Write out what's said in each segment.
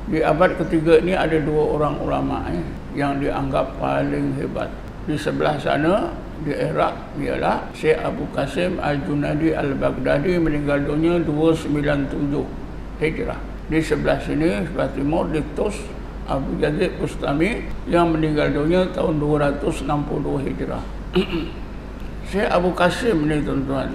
Di abad ketiga ini ada dua orang ulama yang dianggap paling hebat. Di sebelah sana, di Iraq, ialah Syekh Abu Qasim Al-Junadi Al-Baghdadi, meninggal dunia 297 Hijrah. Di sebelah sini, sebelah timur, di Tus, Abu Yazid Bustami yang meninggal dunia tahun 262 Hijrah. Syekh Abu Qasim ni tuan-tuan,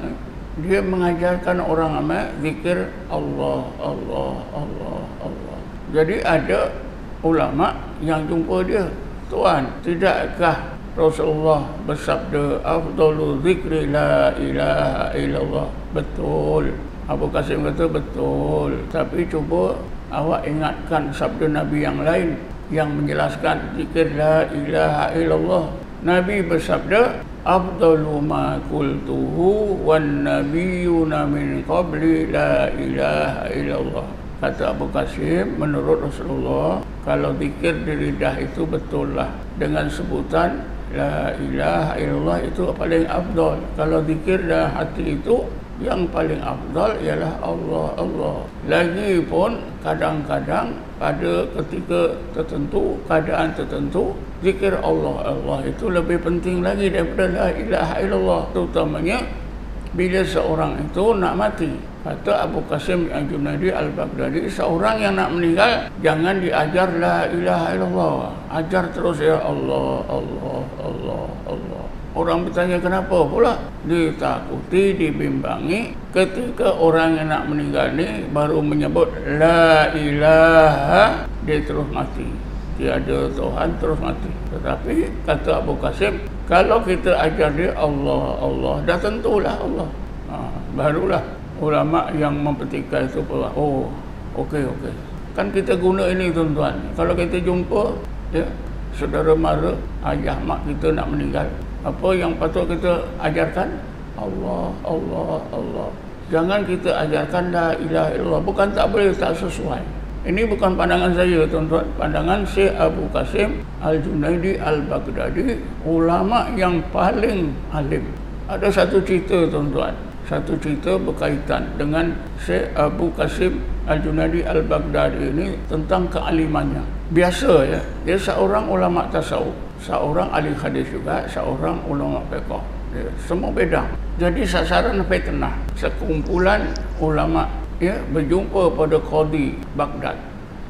dia mengajarkan orang ramai zikir Allah, Allah, Allah, Allah. Jadi ada ulama yang jumpa dia, tuan, tidakkah Rasulullah bersabda afdalu zikri la ilaha illallah? Betul. Abu Qasim kata betul, tapi cuba awak ingatkan sabda Nabi yang lain yang menjelaskan zikir la ilaha illallah. Nabi bersabda afdalu ma qultuhu wan nabiyyuna min qabli la ilaha illallah. Kata Abu Qasim, menurut Rasulullah, kalau zikir di lidah itu betul lah, dengan sebutan la ilaha illallah itu paling afdal. Kalau zikir dalam hati itu, yang paling afdal ialah Allah, Allah. Lagipun kadang-kadang pada ketika tertentu, keadaan tertentu, zikir Allah, Allah itu lebih penting lagi daripada la ilaha illallah. Terutamanya bila seorang itu nak mati. Kata Abu Qasim Al-Junadi Al-Baghdadi, seorang yang nak meninggal jangan diajar la ilaha illallah, ajar terus ya Allah, Allah, Allah, Allah. Orang bertanya kenapa pula? Ditakuti, dibimbangi ketika orang yang nak meninggal ni baru menyebut la ilaha, dia terus mati. Tiada Tuhan, terus mati. Tetapi kata Abu Qasim, kalau kita ajar dia Allah, Allah, dah tentulah Allah. Barulah ulama yang mempertikaikan itu pula. Oh, okey, okey. Kan kita guna ini tuan-tuan. Kalau kita jumpa ya, saudara mara, ayah mak kita nak meninggal, apa yang patut kita ajarkan? Allah, Allah, Allah. Jangan kita ajarkan la ilaha illallah. Bukan tak boleh, tak sesuai. Ini bukan pandangan saya tuan-tuan. Pandangan Syekh Abu Qasim Al-Junadi Al-Baghdadi, ulama yang paling alim. Ada satu cerita tuan-tuan. Satu cerita berkaitan dengan Syekh Abu Qasim Al-Junadi Al-Baghdadi ini tentang kealimannya. Biasa ya, dia seorang ulama tasawuf, seorang ahli hadis juga, seorang ulama fiqh. Semua beda. Jadi sasaran fitnah, sekumpulan ulama ya berjumpa pada Qadi Baghdad,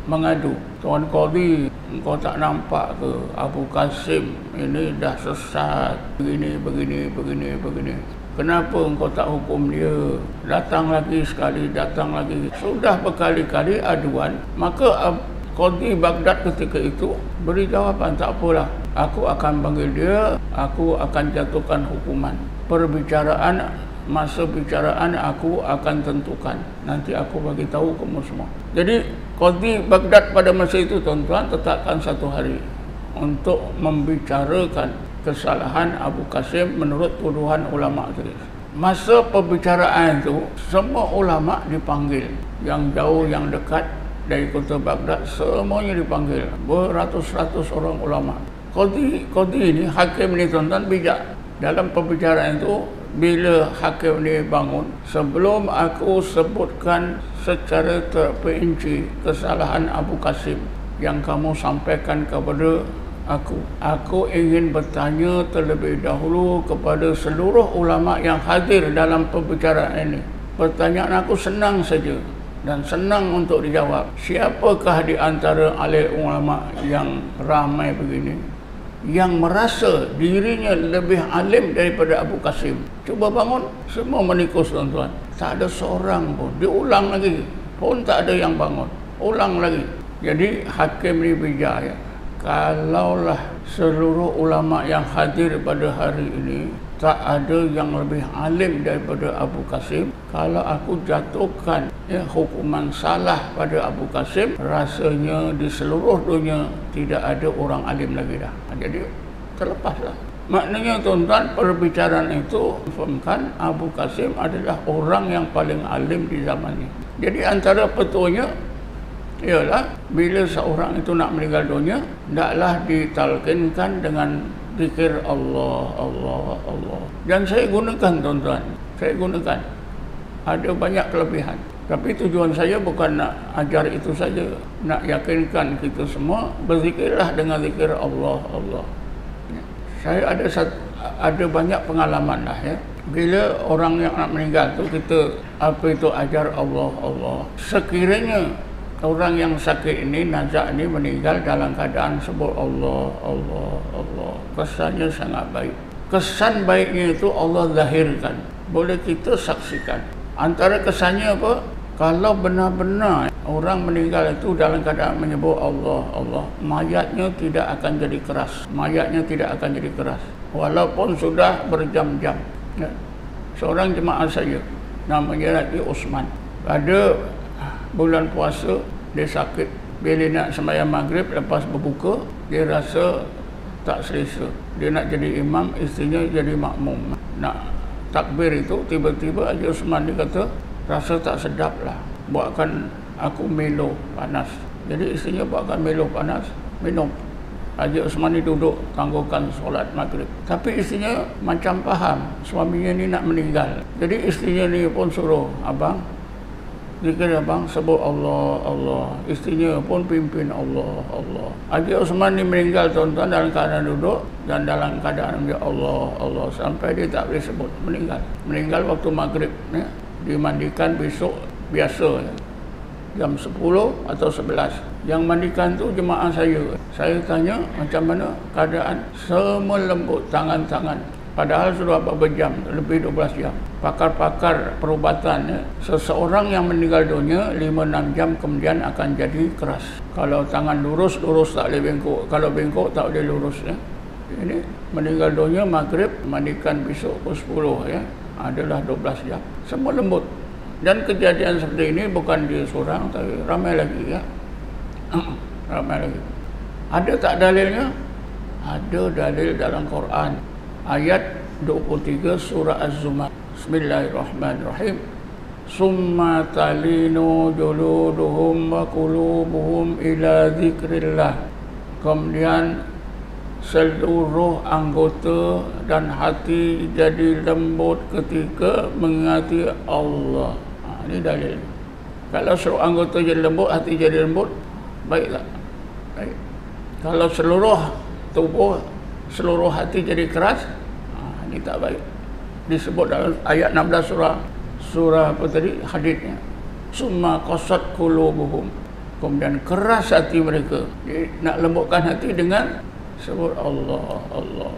mengadu, Tuan Qadi, engkau tak nampak ke Abu Qasim ini dah sesat, begini, begini, begini, begini. Kenapa engkau tak hukum dia? Datang lagi sekali, datang lagi. Sudah berkali-kali aduan. Maka Qadi Baghdad ketika itu beri jawapan, tak apalah, aku akan panggil dia, aku akan jatuhkan hukuman. Perbicaraan, masa bicaraan aku akan tentukan. Nanti aku bagi tahu kamu semua. Jadi Qadi Baghdad pada masa itu tuan-tuan tetapkan satu hari untuk membicarakan kesalahan Abu Qasim menurut tuduhan ulama tadi. Masa pembicaraan itu, semua ulama dipanggil, yang jauh, yang dekat dari kota Baghdad, semuanya dipanggil, beratus-ratus orang ulama. Qadi ini, hakim ini tuan-tuan bijak. Dalam pembicaraan itu, bila hakim ini bangun, sebelum aku sebutkan secara terperinci kesalahan Abu Qasim yang kamu sampaikan kepada aku ingin bertanya terlebih dahulu kepada seluruh ulama yang hadir dalam pembicaraan ini. Pertanyaan aku senang saja dan senang untuk dijawab. Siapakah di antara ahli ulama yang ramai begini yang merasa dirinya lebih alim daripada Abu Qasim? Cuba bangun. Semua menikus tuan-tuan. Tak ada seorang pun. Diulang lagi pun tak ada yang bangun. Ulang lagi. Jadi hakim ni bijak ya. Kalaulah seluruh ulama yang hadir pada hari ini tak ada yang lebih alim daripada Abu Qasim, kalau aku jatuhkan hukuman salah pada Abu Qasim, rasanya di seluruh dunia tidak ada orang alim lagi dah. Jadi terlepaslah. Maknanya tuan-tuan, perbicaraan itu confirmkan Abu Qasim adalah orang yang paling alim di zamannya. Jadi antara petuanya ialah bila seorang itu nak meninggal dunia, hendaklah ditalkinkan dengan zikir Allah, Allah, Allah. Dan saya gunakan tuan-tuan, saya gunakan. Ada banyak kelebihan. Tapi tujuan saya bukan nak ajar itu saja, nak yakinkan kita semua berzikirlah dengan zikir Allah. Saya ada banyak pengalaman lah ya. Bila orang yang nak meninggal tu kita apa itu ajar Allah. Sekiranya orang yang sakit ini, nazak ini meninggal dalam keadaan sebut Allah, kesannya sangat baik. Kesan baiknya itu Allah zahirkan, boleh kita saksikan. Antara kesannya apa? Kalau benar-benar orang meninggal itu dalam keadaan menyebut Allah, mayatnya tidak akan jadi keras. Walaupun sudah berjam-jam. Ya. Seorang jemaah saya, namanya lagi Osman. Pada bulan puasa, dia sakit. Bila nak sembahyang maghrib, lepas berbuka, dia rasa tak selesa. Dia nak jadi imam, isterinya jadi makmum. Nak takbir itu, tiba-tiba Haji Osman dia kata, rasa tak sedap lah, buatkan aku Milo panas. Jadi isterinya buatkan Milo panas, minum. Haji Osman ni duduk tangguhkan solat maghrib. Tapi isterinya macam faham suaminya ni nak meninggal. Jadi isterinya ni pun suruh, abang zikir abang sebut Allah. Isterinya pun pimpin Allah. Haji Osman ni meninggal tuan-tuan dalam keadaan duduk dan dalam keadaan dia Allah sampai dia tak boleh sebut meninggal waktu maghrib ya. Dimandikan besok biasa ya. Jam 10 atau 11. Yang mandikan tu jemaah saya. Saya tanya macam mana keadaan, semua lembut tangan-tangan. Padahal sudah beberapa jam, lebih 12 jam. Pakar-pakar perubatan ya, seseorang yang meninggal dunia 5-6 jam kemudian akan jadi keras. Kalau tangan lurus tak boleh bengkok. Kalau bengkok tak boleh lurus ya. Ini meninggal dunia maghrib, mandikan besok pukul 10 ya. Adalah 12 jam. Semua lembut. Dan kejadian seperti ini bukan dia seorang, tapi ramai lagi ya. Ramai lagi. Ada tak dalilnya? Ada dalil dalam Quran. Ayat 23 surah Az-Zumar. Bismillahirrahmanirrahim. Summa talinu juluduhum wa qulubuhum ila zikrillah. Kemudian seluruh anggota dan hati jadi lembut ketika mengingati Allah. Ini dalil. Kalau seluruh anggota jadi lembut, hati jadi lembut, baik tak? Baik. Kalau seluruh tubuh, seluruh hati jadi keras, ini tak baik. Disebut dalam ayat 16 surah apa tadi, hadisnya. Summa qasat qulubuhum. Kemudian keras hati mereka. Jadi, nak lembutkan hati dengan sebut Allah.